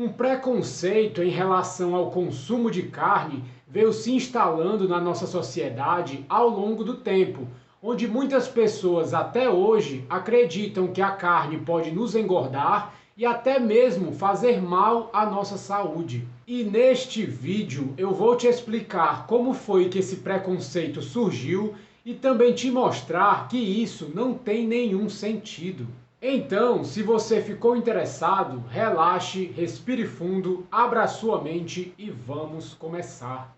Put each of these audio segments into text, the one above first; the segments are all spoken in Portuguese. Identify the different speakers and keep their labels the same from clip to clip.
Speaker 1: Um preconceito em relação ao consumo de carne veio se instalando na nossa sociedade ao longo do tempo, onde muitas pessoas até hoje acreditam que a carne pode nos engordar e até mesmo fazer mal à nossa saúde. E neste vídeo eu vou te explicar como foi que esse preconceito surgiu e também te mostrar que isso não tem nenhum sentido. Então, se você ficou interessado, relaxe, respire fundo, abra a sua mente e vamos começar.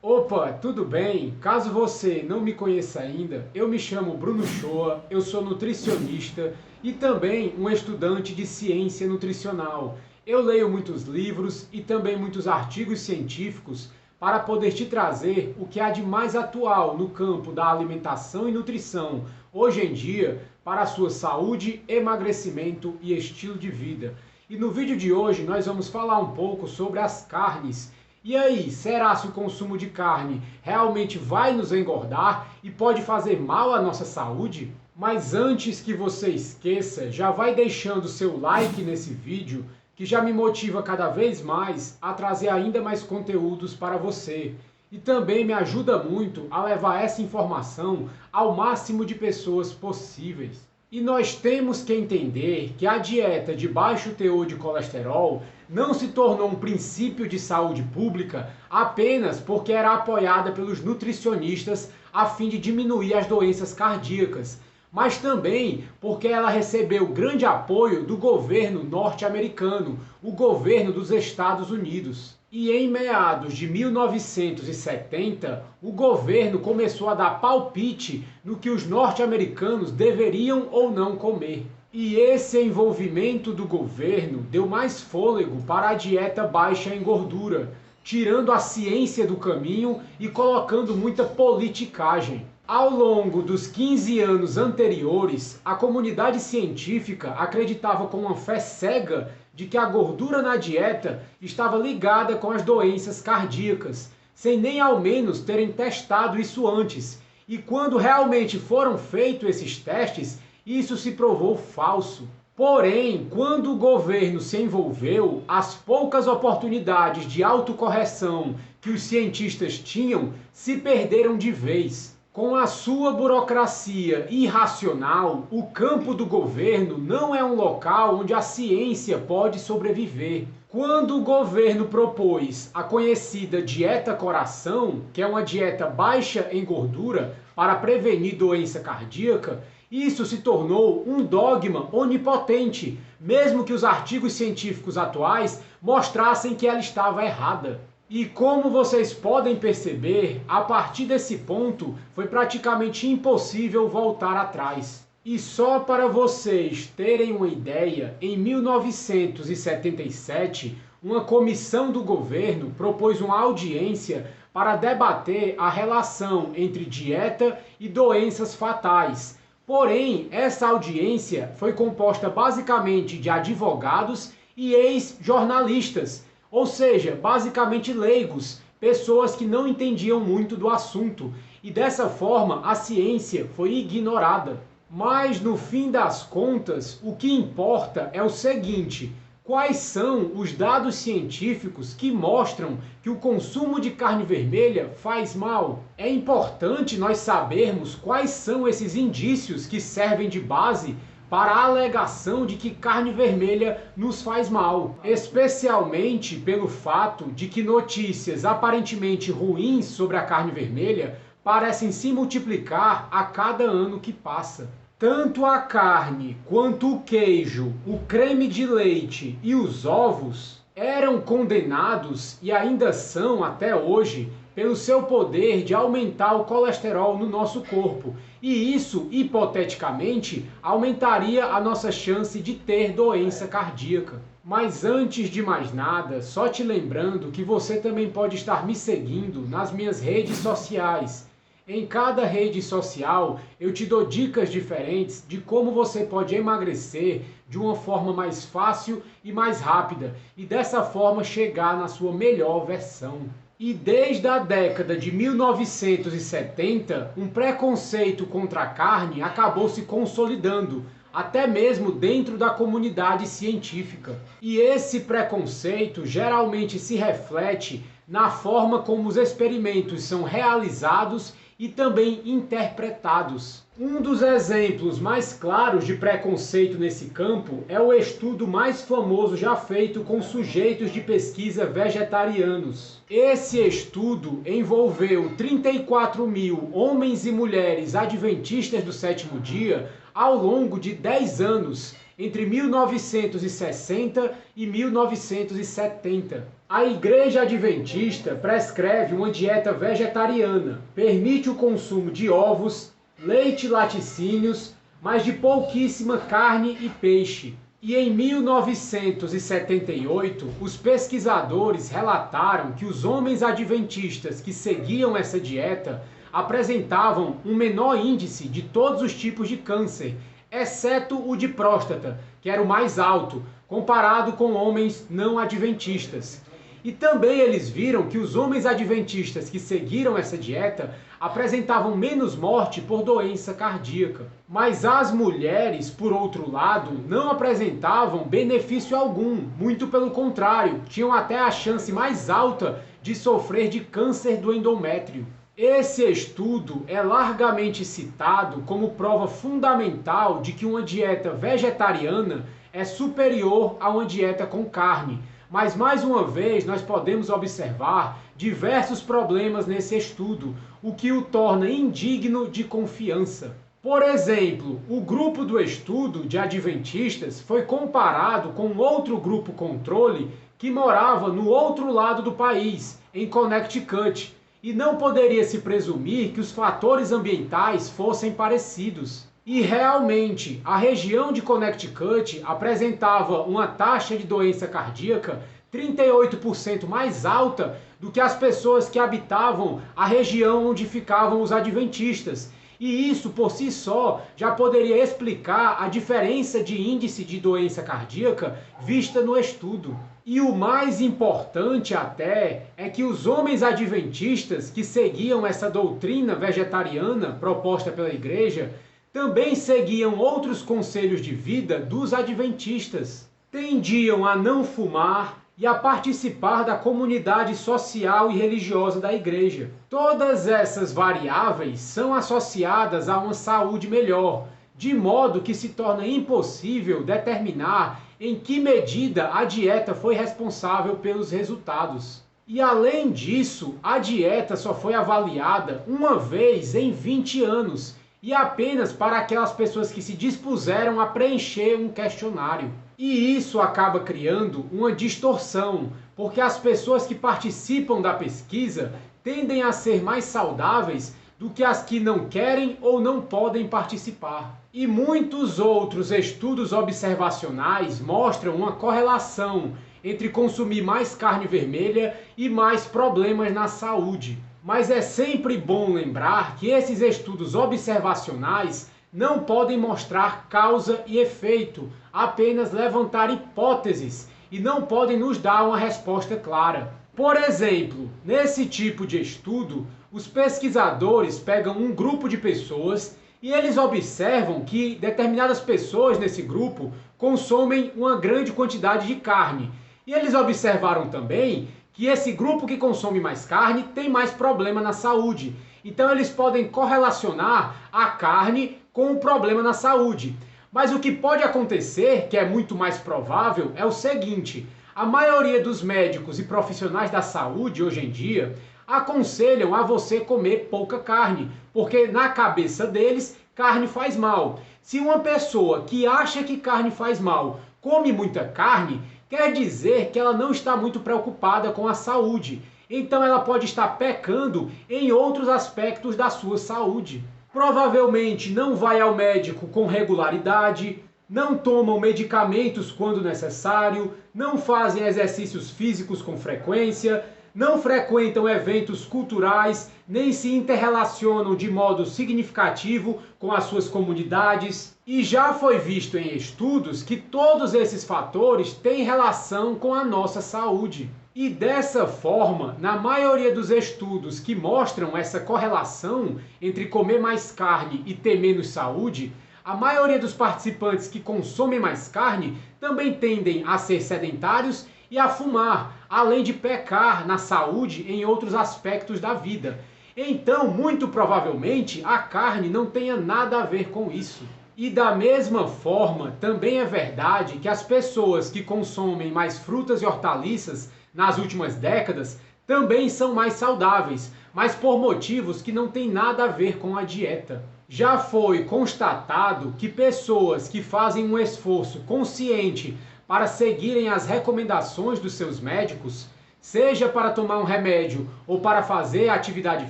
Speaker 1: Opa, tudo bem? Caso você não me conheça ainda, eu me chamo Bruno Shoa, eu sou nutricionista e também um estudante de ciência nutricional. Eu leio muitos livros e também muitos artigos científicos para poder te trazer o que há de mais atual no campo da alimentação e nutrição, hoje em dia, para a sua saúde, emagrecimento e estilo de vida. E no vídeo de hoje nós vamos falar um pouco sobre as carnes. E aí, será se o consumo de carne realmente vai nos engordar e pode fazer mal à nossa saúde? Mas antes que você esqueça, já vai deixando seu like nesse vídeo, que já me motiva cada vez mais a trazer ainda mais conteúdos para você. E também me ajuda muito a levar essa informação ao máximo de pessoas possíveis. E nós temos que entender que a dieta de baixo teor de colesterol não se tornou um princípio de saúde pública apenas porque era apoiada pelos nutricionistas a fim de diminuir as doenças cardíacas, mas também porque ela recebeu grande apoio do governo norte-americano, o governo dos Estados Unidos. E em meados de 1970, o governo começou a dar palpite no que os norte-americanos deveriam ou não comer. E esse envolvimento do governo deu mais fôlego para a dieta baixa em gordura, tirando a ciência do caminho e colocando muita politicagem. Ao longo dos 15 anos anteriores, a comunidade científica acreditava com uma fé cega de que a gordura na dieta estava ligada com as doenças cardíacas, sem nem ao menos terem testado isso antes. E quando realmente foram feitos esses testes, isso se provou falso. Porém, quando o governo se envolveu, as poucas oportunidades de autocorreção que os cientistas tinham se perderam de vez. Com a sua burocracia irracional, o campo do governo não é um local onde a ciência pode sobreviver. Quando o governo propôs a conhecida dieta coração, que é uma dieta baixa em gordura para prevenir doença cardíaca, isso se tornou um dogma onipotente, mesmo que os artigos científicos atuais mostrassem que ela estava errada. E como vocês podem perceber, a partir desse ponto foi praticamente impossível voltar atrás. E só para vocês terem uma ideia, em 1977, uma comissão do governo propôs uma audiência para debater a relação entre dieta e doenças fatais. Porém, essa audiência foi composta basicamente de advogados e ex-jornalistas, ou seja, basicamente leigos, pessoas que não entendiam muito do assunto, e dessa forma a ciência foi ignorada. Mas no fim das contas, o que importa é o seguinte: quais são os dados científicos que mostram que o consumo de carne vermelha faz mal? É importante nós sabermos quais são esses indícios que servem de base para a alegação de que carne vermelha nos faz mal, especialmente pelo fato de que notícias aparentemente ruins sobre a carne vermelha parecem se multiplicar a cada ano que passa. Tanto a carne quanto o queijo, o creme de leite e os ovos eram condenados e ainda são até hoje pelo seu poder de aumentar o colesterol no nosso corpo. E isso, hipoteticamente, aumentaria a nossa chance de ter doença cardíaca. Mas antes de mais nada, só te lembrando que você também pode estar me seguindo nas minhas redes sociais. Em cada rede social, eu te dou dicas diferentes de como você pode emagrecer de uma forma mais fácil e mais rápida, e dessa forma chegar na sua melhor versão. E desde a década de 1970, um preconceito contra a carne acabou se consolidando, até mesmo dentro da comunidade científica. E esse preconceito geralmente se reflete na forma como os experimentos são realizados e também interpretados. Um dos exemplos mais claros de preconceito nesse campo é o estudo mais famoso já feito com sujeitos de pesquisa vegetarianos. Esse estudo envolveu 34 mil homens e mulheres adventistas do sétimo dia ao longo de 10 anos, entre 1960 e 1970. A Igreja Adventista prescreve uma dieta vegetariana, permite o consumo de ovos, leite e laticínios, mas de pouquíssima carne e peixe. E em 1978, os pesquisadores relataram que os homens adventistas que seguiam essa dieta apresentavam um menor índice de todos os tipos de câncer, exceto o de próstata, que era o mais alto, comparado com homens não adventistas. E também eles viram que os homens adventistas que seguiram essa dieta apresentavam menos morte por doença cardíaca. Mas as mulheres, por outro lado, não apresentavam benefício algum, muito pelo contrário, tinham até a chance mais alta de sofrer de câncer do endométrio. Esse estudo é largamente citado como prova fundamental de que uma dieta vegetariana é superior a uma dieta com carne. Mas, mais uma vez, nós podemos observar diversos problemas nesse estudo, o que o torna indigno de confiança. Por exemplo, o grupo do estudo de adventistas foi comparado com outro grupo controle que morava no outro lado do país, em Connecticut, e não poderia se presumir que os fatores ambientais fossem parecidos. E realmente, a região de Connecticut apresentava uma taxa de doença cardíaca 38% mais alta do que as pessoas que habitavam a região onde ficavam os adventistas. E isso, por si só, já poderia explicar a diferença de índice de doença cardíaca vista no estudo. E o mais importante até é que os homens adventistas que seguiam essa doutrina vegetariana proposta pela igreja também seguiam outros conselhos de vida dos adventistas. Tendiam a não fumar e a participar da comunidade social e religiosa da igreja. Todas essas variáveis são associadas a uma saúde melhor, de modo que se torna impossível determinar em que medida a dieta foi responsável pelos resultados. E além disso, a dieta só foi avaliada uma vez em 20 anos, e apenas para aquelas pessoas que se dispuseram a preencher um questionário. E isso acaba criando uma distorção, porque as pessoas que participam da pesquisa tendem a ser mais saudáveis do que as que não querem ou não podem participar. E muitos outros estudos observacionais mostram uma correlação entre consumir mais carne vermelha e mais problemas na saúde. Mas é sempre bom lembrar que esses estudos observacionais não podem mostrar causa e efeito, apenas levantar hipóteses e não podem nos dar uma resposta clara. Por exemplo, nesse tipo de estudo, os pesquisadores pegam um grupo de pessoas e eles observam que determinadas pessoas nesse grupo consomem uma grande quantidade de carne. E eles observaram também que esse grupo que consome mais carne tem mais problema na saúde. Então eles podem correlacionar a carne com o problema na saúde. Mas o que pode acontecer, que é muito mais provável, é o seguinte: a maioria dos médicos e profissionais da saúde hoje em dia aconselham a você comer pouca carne, porque na cabeça deles carne faz mal. Se uma pessoa que acha que carne faz mal come muita carne, quer dizer que ela não está muito preocupada com a saúde. Então ela pode estar pecando em outros aspectos da sua saúde. Provavelmente não vai ao médico com regularidade, não tomam medicamentos quando necessário, não fazem exercícios físicos com frequência, não frequentam eventos culturais, nem se interrelacionam de modo significativo com as suas comunidades. E já foi visto em estudos que todos esses fatores têm relação com a nossa saúde. E dessa forma, na maioria dos estudos que mostram essa correlação entre comer mais carne e ter menos saúde, a maioria dos participantes que consomem mais carne também tendem a ser sedentários e a fumar, além de pecar na saúde em outros aspectos da vida. Então, muito provavelmente, a carne não tenha nada a ver com isso. E da mesma forma, também é verdade que as pessoas que consomem mais frutas e hortaliças nas últimas décadas também são mais saudáveis, mas por motivos que não têm nada a ver com a dieta. Já foi constatado que pessoas que fazem um esforço consciente para seguirem as recomendações dos seus médicos, seja para tomar um remédio ou para fazer atividade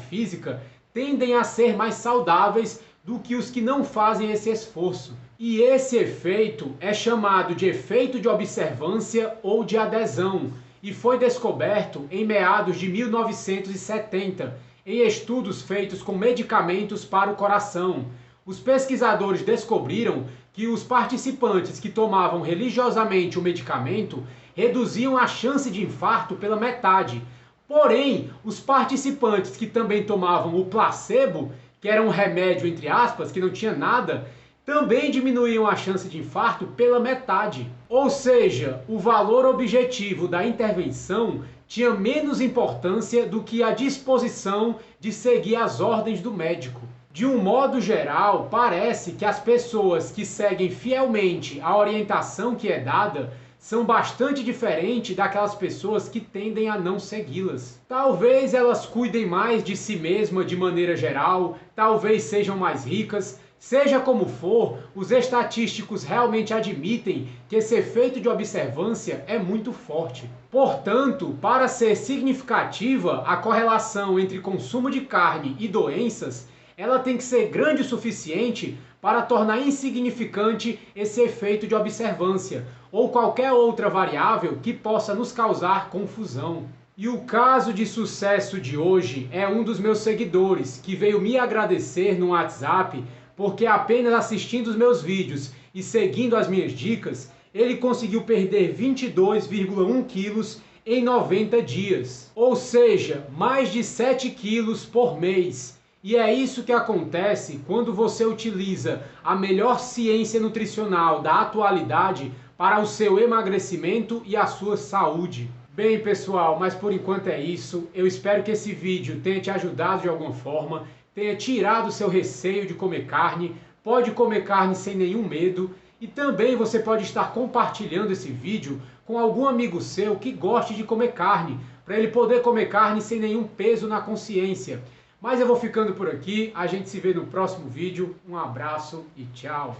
Speaker 1: física, tendem a ser mais saudáveis do que os que não fazem esse esforço. E esse efeito é chamado de efeito de observância ou de adesão, e foi descoberto em meados de 1970, em estudos feitos com medicamentos para o coração. Os pesquisadores descobriram que os participantes que tomavam religiosamente o medicamento reduziam a chance de infarto pela metade. Porém, os participantes que também tomavam o placebo, que era um remédio entre aspas, que não tinha nada, também diminuíam a chance de infarto pela metade. Ou seja, o valor objetivo da intervenção tinha menos importância do que a disposição de seguir as ordens do médico. De um modo geral, parece que as pessoas que seguem fielmente a orientação que é dada são bastante diferentes daquelas pessoas que tendem a não segui-las. Talvez elas cuidem mais de si mesmas de maneira geral, talvez sejam mais ricas. Seja como for, os estatísticos realmente admitem que esse efeito de observância é muito forte. Portanto, para ser significativa a correlação entre consumo de carne e doenças, ela tem que ser grande o suficiente para tornar insignificante esse efeito de observância, ou qualquer outra variável que possa nos causar confusão. E o caso de sucesso de hoje é um dos meus seguidores, que veio me agradecer no WhatsApp, porque apenas assistindo os meus vídeos e seguindo as minhas dicas, ele conseguiu perder 22,1 quilos em 90 dias. Ou seja, mais de 7 quilos por mês. E é isso que acontece quando você utiliza a melhor ciência nutricional da atualidade para o seu emagrecimento e a sua saúde. Bem, pessoal, mas por enquanto é isso. Eu espero que esse vídeo tenha te ajudado de alguma forma, tenha tirado o seu receio de comer carne, pode comer carne sem nenhum medo, e também você pode estar compartilhando esse vídeo com algum amigo seu que goste de comer carne, para ele poder comer carne sem nenhum peso na consciência. Mas eu vou ficando por aqui, a gente se vê no próximo vídeo, um abraço e tchau!